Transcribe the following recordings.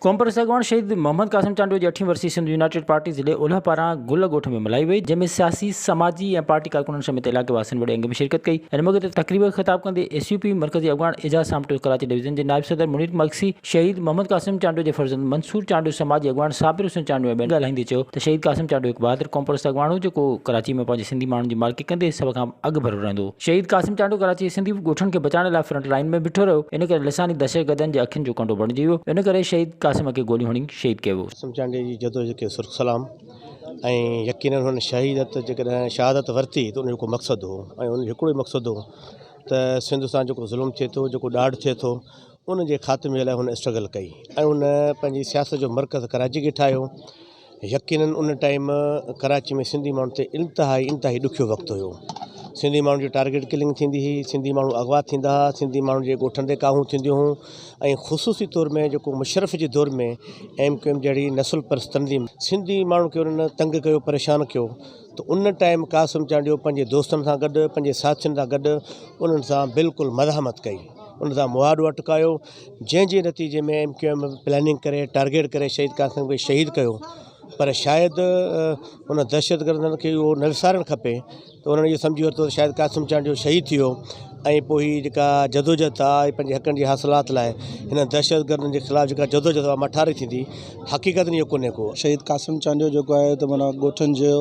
Compress अगवान शहीद मोहम्मद कासिम चांडो की 8वीं वर्सी सिंध यूनाइटेड पार्टी ज़िले ओलह पारां गुल ॻोठ में मल्हाई वई, जंहिंमें सियासी समाजी ऐं पार्टी कारकुननि समेत इलाइक़े वासियुनि वॾे अंग में शिरकत कई। हिन मौक़े ते तक़रीब ख़िताब कंदे SUP मरकज़ी अगवान एजाज सामटो कराची डिवीज़न के नायब सदर मुनीर मक्सी शहीद मोहम्मद कासिम चांडो के फर्जंद मंसूर चांडो समाजी अगवान साबिर हुसैन चांडो ऐं ॿियनि ॻाल्हाईंदे चयो त शहीद कासिम चांडो हिकु बहादुर कॉम्प्रेस अगवान हो जेको कराची में पंहिंजे सिंधी माण्हुनि जी मालिकी कंदे सभ खां अॻु भरो रहंदो। शहीद कासिम चांडो कराची सिंधी ॻोठनि खे बचाइण लाइ फ्रंट लाइन में बीठो रहियो। इन करे लिसानी दहशतगर्दनि जे अखियुनि जो कंडो बणिजी वियो। इन करे शहीद कासिम खे गोलियूं हणी शहीद कयो वियो। कासिम चांडे जी जदोजहद खे सुर्ख सलाम ऐं यकीनन हुन शहीदत जेकॾहिं शहादत वरिती त उन जो मक़सदु हो ऐं उन जो हिकिड़ो ई मक़सदु हो त सिंध सां जेको ज़ुल्म थिए थो, जेको ॾाढ थिए थो, उन जे ख़ात्मे लाइ हुन स्ट्रगल कई ऐं उन पंहिंजी सियासत जो मर्कज़ कराची खे ठाहियो। यकीनन उन टाइम कराची में सिंधी माण्हुनि ते इंतिहाई ॾुखियो वक़्तु हुयो। सिंधी माण्हुनि जी टारगेट किलिंग थींदी हुई, सिंधी माण्हू अगवा थींदा हुआ, सिंधी माण्हुनि जे ॻोठनि ते काहूं थींदियूं हुयूं ऐं ख़ुसूसी तौर में जेको मुशर्रफ जे दौर में MQM जहिड़ी नस्ल परस्त तंज़ीम सिंधी माण्हू खे उन्हनि तंग कयो, परेशान कयो। त उन टाइम कासिम चांडो पंहिंजे दोस्तनि सां गॾु, पंहिंजे साथियुनि सां गॾु उन्हनि सां बिल्कुलु मज़ाहमत कई, उन सां मुआदो अटकायो, जंहिंजे नतीजे में MQM प्लानिंग करे टारगेट करे शहीद कासिम खे शहीद कयो। पर शायदि उन दहशतगर्दनि खे उहो न विसारणु खपे त उन्हनि इहो सम्झी वरितो त शायदि कासिम चांडो शहीद थी वियो ऐं पोइ हीअ जेका जदोजहद आहे पंहिंजे हक़नि जी हासिलात लाइ हिन दहशतगर्दनि जे ख़िलाफ़ु जेका जदोजहद आहे मठारी थींदी, हक़ीक़त में इहो कोन्हे को। शहीद कासिम चांडो जेको आहे त माना ॻोठनि जो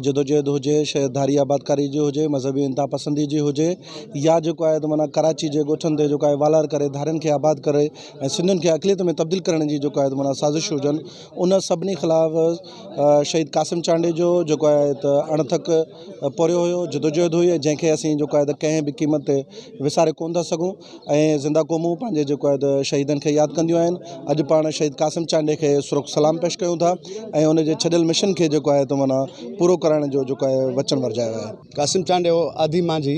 जदोजहद हुजे, शहरदारी आबादकारी जो हुजे, मज़हबी इंता पसंदी जी हुजे, या जेको आहे त माना कराची जे ॻोठनि ते जेको आहे वालार करे धारनि खे आबाद करे ऐं सिंधियुनि खे अक़लियत में तब्दील करण जी जेको आहे त माना साज़िश हुजनि, उन सभिनी ख़िलाफ़ु शहीद कासिम चांडे जो जेको आहे त अणथक पढ़ियो हुयो, जदोजहद हुई, जंहिंखे असीं जेको आहे त कंहिं बि क़ीमत ते विसारे कोन था सघूं ऐं ज़िंदा क़ौमूं पंहिंजे जेको आहे त शहीदनि खे यादि कंदियूं आहिनि। अॼु पाण शहीद कासिम चांडे खे सुरख सलाम पेश कयूं था ऐं उनजे छॾियल मिशन खे जेको आहे त माना पूरो करण जो जेको आहे वचन वरजायो आहे। कासिम चांडो आदि मांझी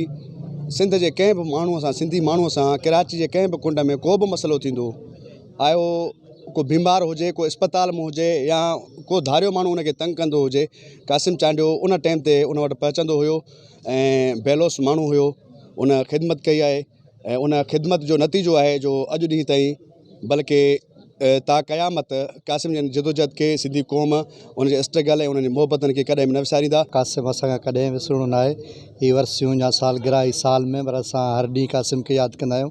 सिंध जे कंहिं बि माण्हूअ सां, सिंधी माण्हूअ सां कराची जे कंहिं बि कुंड में को बि मसइलो थींदो आयो, को बीमार हुजे, को अस्पताल में हुजे या को धारियो माण्हू उनखे तंग कंदो हुजे, कासिम चांडो उन टाइम ते उन वटि पहुचंदो हुयो ऐं बेलोस माण्हू हुयो, उन ख़िदमत कई आहे ऐं उन ख़िदमत जो नतीजो आहे जो अॼु ॾींहुं ताईं बल्कि ता क़यामत कासिम जी जदोजहद खे सिंधी क़ौम उनजे स्ट्रगल ऐं उन्हनि जी मोहबतनि खे कॾहिं बि न विसारींदा। कासिम असांखे कॾहिं विसरणो न आहे, हीअ वर्सियूं या सालगिरह ई साल में, पर असां हर ॾींहुं कासिम खे यादि कंदा आहियूं।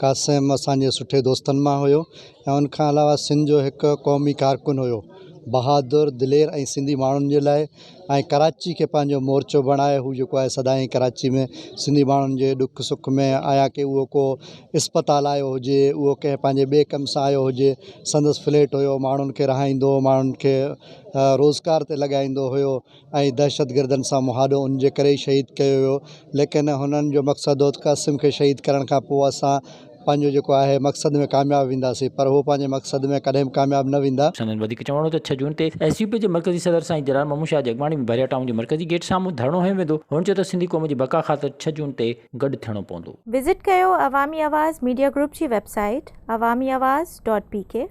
कासिम असांजे सुठे दोस्तनि मां हुयो ऐं उनखां अलावा सिंध जो हिकु क़ौमी कारकुन हुयो, बहादुर, दिलेर ऐं सिंधी माण्हुनि जे लाइ ऐं कराची खे पंहिंजो मोर्चो बणाए हू जेको आहे सदाईं कराची में सिंधी माण्हुनि जे ॾुख सुख में आया, कि उहो को अस्पताल आयो हुजे, उहो कंहिं पंहिंजे ॿिए कम सां आयो हुजे, संदसि फ्लैट हुयो, माण्हुनि खे रहाईंदो, माण्हुनि खे रोज़गार ते लॻाईंदो हुयो ऐं दहशतगर्दनि सां मुहादो उनजे करे ई शहीद कयो वियो। लेकिन हुननि जो मक़सदु हो कासिम खे शहीद करण खां पोइ असां पंहिंजो जेको आहे मक़सद में कामयाबु वेंदासीं, पर उहो पंहिंजे मक़सद में कॾहिं बि कामयाबु न वेंदा। संदन वधीक चवणो त 6 जून ते SUP जे मरकज़ी सदर साईं जलाल ममूशाह जी अॻवानी में बरिया टाउन जे मरकज़ी गेट साम्हूं धरणो हंयो वेंदो। हुन चयो त सिंधी क़ौम जी बका ख़ातिर 6 जून ते गॾु थियणो पवंदो। विज़िट कयो अवामी आवाज़ मीडिया ग्रुप जी वेबसाइट awamiawaz.pk